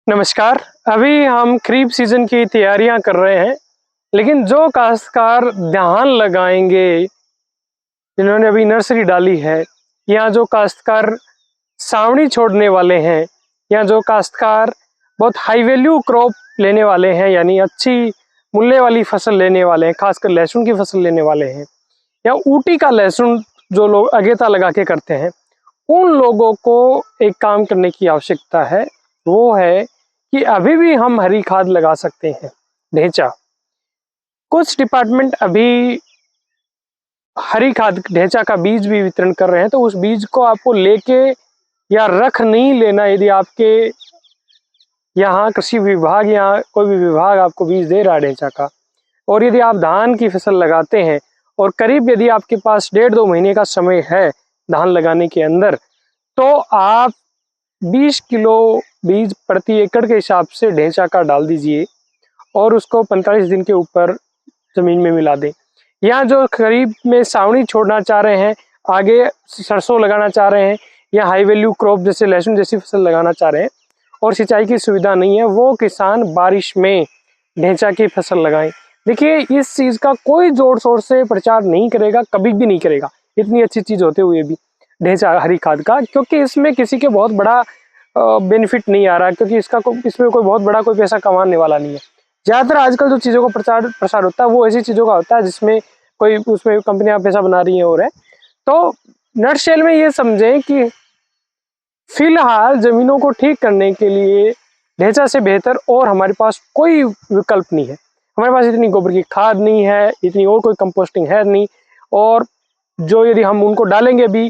नमस्कार। अभी हम खरीफ सीजन की तैयारियां कर रहे हैं, लेकिन जो काश्तकार ध्यान लगाएंगे, जिन्होंने अभी नर्सरी डाली है, या जो काश्तकार सावनी छोड़ने वाले हैं, या जो काश्तकार बहुत हाई वैल्यू क्रॉप लेने वाले हैं, यानी अच्छी मूल्य वाली फसल लेने वाले हैं, खासकर लहसुन की फसल लेने वाले हैं, या ऊटी का लहसुन जो लोग अगेता लगा के करते हैं, उन लोगों को एक काम करने की आवश्यकता है। वो है कि अभी भी हम हरी खाद लगा सकते हैं। ढेंचा, कुछ डिपार्टमेंट अभी हरी खाद ढेंचा का बीज भी वितरण कर रहे हैं, तो उस बीज को आपको लेके या रख नहीं लेना। यदि आपके यहाँ कृषि विभाग या कोई भी विभाग आपको बीज दे रहा है ढेंचा का, और यदि आप धान की फसल लगाते हैं और करीब यदि आपके पास 1.5-2 महीने का समय है धान लगाने के अंदर, तो आप 20 किलो बीज प्रति एकड़ के हिसाब से ढेंचा का डाल दीजिए और उसको 45 दिन के ऊपर जमीन में मिला दें। या जो खरीफ में सावनी छोड़ना चाह रहे हैं, आगे सरसों लगाना चाह रहे हैं, या हाई वैल्यू क्रॉप जैसे लहसुन जैसी फसल लगाना चाह रहे हैं और सिंचाई की सुविधा नहीं है, वो किसान बारिश में ढेंचा की फसल लगाएं। देखिए, इस चीज का कोई जोर शोर से प्रचार नहीं करेगा, कभी भी नहीं करेगा, इतनी अच्छी चीज होते हुए भी ढेंचा हरी खाद का, क्योंकि इसमें किसी के बहुत बड़ा बेनिफिट नहीं आ रहा है, क्योंकि इसमें कोई बहुत बड़ा कोई पैसा कमाने वाला नहीं है। ज्यादातर आजकल जो चीजों का प्रसार होता है वो ऐसी चीजों का होता है जिसमें कोई उसमें कंपनियां पैसा बना रही हैं। और है तो नटशेल में ये समझें कि फिलहाल जमीनों को ठीक करने के लिए ढेंचा से बेहतर और हमारे पास कोई विकल्प नहीं है। हमारे पास इतनी गोबर की खाद नहीं है, इतनी और कोई कंपोस्टिंग है नहीं, और जो यदि हम उनको डालेंगे भी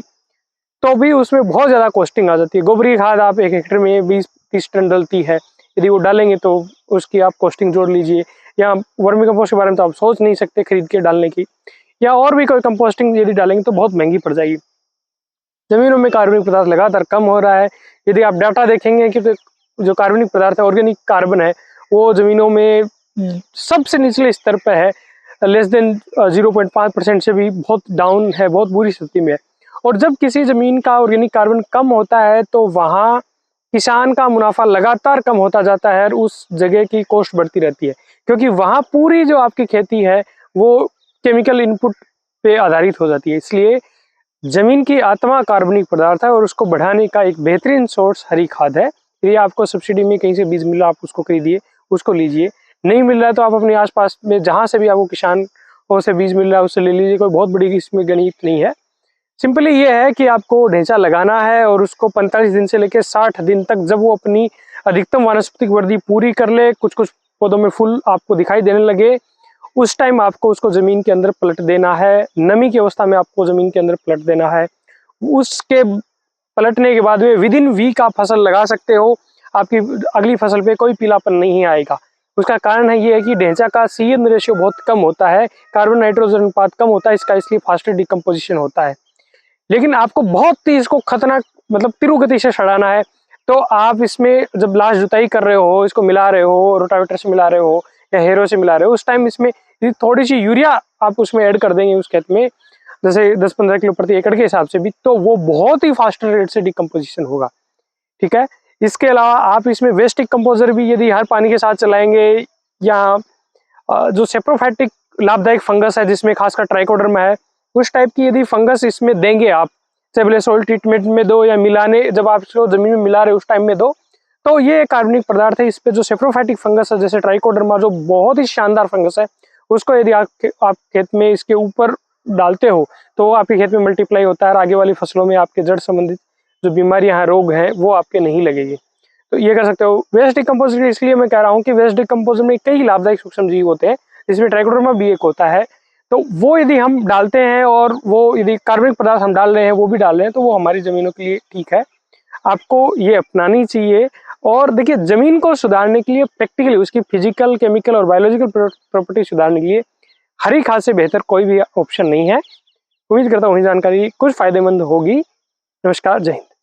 तो भी उसमें बहुत ज़्यादा कॉस्टिंग आ जाती है। गोबर की खाद आप 1 हेक्टेयर में 20-30 टन डलती है, यदि वो डालेंगे तो उसकी आप कॉस्टिंग जोड़ लीजिए। या वर्मी कंपोस्ट के बारे में तो आप सोच नहीं सकते खरीद के डालने की, या और भी कोई कंपोस्टिंग यदि डालेंगे तो बहुत महंगी पड़ जाएगी। जमीनों में कार्बनिक पदार्थ लगातार कम हो रहा है। यदि आप डाटा देखेंगे कि जो कार्बनिक पदार्थ है, ऑर्गेनिक कार्बन है, वो जमीनों में सबसे निचले स्तर पर है, लेस देन 0.5% से भी बहुत डाउन है, बहुत बुरी स्थिति में है। और जब किसी जमीन का ऑर्गेनिक कार्बन कम होता है तो वहाँ किसान का मुनाफा लगातार कम होता जाता है और उस जगह की कॉस्ट बढ़ती रहती है, क्योंकि वहाँ पूरी जो आपकी खेती है वो केमिकल इनपुट पे आधारित हो जाती है। इसलिए जमीन की आत्मा कार्बनिक पदार्थ है और उसको बढ़ाने का एक बेहतरीन सोर्स हरी खाद है। यदि आपको सब्सिडी में कहीं से बीज मिल रहा है, आप उसको खरीदिए, उसको लीजिए। नहीं मिल रहा है तो आप अपने आसपास में जहाँ से भी आपको किसान से बीज मिल रहा है उससे ले लीजिए। कोई बहुत बड़ी इसमें गणित नहीं है। सिंपली ये है कि आपको ढेंचा लगाना है और उसको 45 दिन से लेकर 60 दिन तक, जब वो अपनी अधिकतम वानस्पतिक वृद्धि पूरी कर ले, कुछ कुछ पौधों में फूल आपको दिखाई देने लगे, उस टाइम आपको उसको जमीन के अंदर पलट देना है। नमी की अवस्था में आपको जमीन के अंदर पलट देना है। उसके पलटने के बाद में विदिन वीक आप फसल लगा सकते हो। आपकी अगली फसल पे कोई पीलापन नहीं आएगा। उसका कारण है ये है कि ढेंचा का CN रेशियो बहुत कम होता है, कार्बन नाइट्रोजन अनुपात कम होता है इसका, इसलिए फास्टर डिकम्पोजिशन होता है। लेकिन आपको बहुत ही इसको खतरनाक मतलब तीव्र गति से सड़ाना है, तो आप इसमें जब लास्ट जुताई कर रहे हो, इसको मिला रहे हो, रोटावेटर से मिला रहे हो या हेरो से मिला रहे हो, उस टाइम इसमें थोड़ी सी यूरिया आप उसमें ऐड कर देंगे उस खेत में, जैसे 10-15 किलो प्रति एकड़ के हिसाब से भी, तो वो बहुत ही फास्टर रेट से डिकम्पोजिशन होगा। ठीक है। इसके अलावा आप इसमें वेस्ट डिकम्पोजर भी यदि हर पानी के साथ चलाएंगे, या जो सेप्रोफाइटिक लाभदायक फंगस है जिसमें खासकर ट्राइकोडर्मा है, उस टाइप की यदि फंगस इसमें देंगे आप, चाहे सॉइल ट्रीटमेंट में दो या मिलाने जब आप इसको जमीन में मिला रहे उस टाइम में दो, तो ये कार्बनिक पदार्थ है। इस पे जो सेप्रोफाइटिक फंगस है जैसे ट्राइकोडर्मा, जो बहुत ही शानदार फंगस है, उसको यदि आप खेत में इसके ऊपर डालते हो तो आपके खेत में मल्टीप्लाई होता है और आगे वाली फसलों में आपके जड़ संबंधित जो बीमारियां हैं, रोग हैं, वो आपके नहीं लगेगी। तो ये कर सकते हो। वेस्ट डिकम्पोजर इसलिए मैं कह रहा हूँ कि वेस्ट डिकम्पोजर में कई लाभदायक सूक्ष्म जीव होते हैं, जिसमें ट्राइकोडर्मा भी एक होता है। तो वो यदि हम डालते हैं और वो यदि कार्बनिक पदार्थ हम डाल रहे हैं, वो भी डाल रहे हैं, तो वो हमारी जमीनों के लिए ठीक है। आपको ये अपनानी चाहिए। और देखिए, जमीन को सुधारने के लिए प्रैक्टिकली उसकी फिजिकल, केमिकल और बायोलॉजिकल प्रॉपर्टी सुधारने के लिए हरी खाद से बेहतर कोई भी ऑप्शन नहीं है। उम्मीद करता हूँ ये जानकारी कुछ फायदेमंद होगी। नमस्कार, जय हिंद।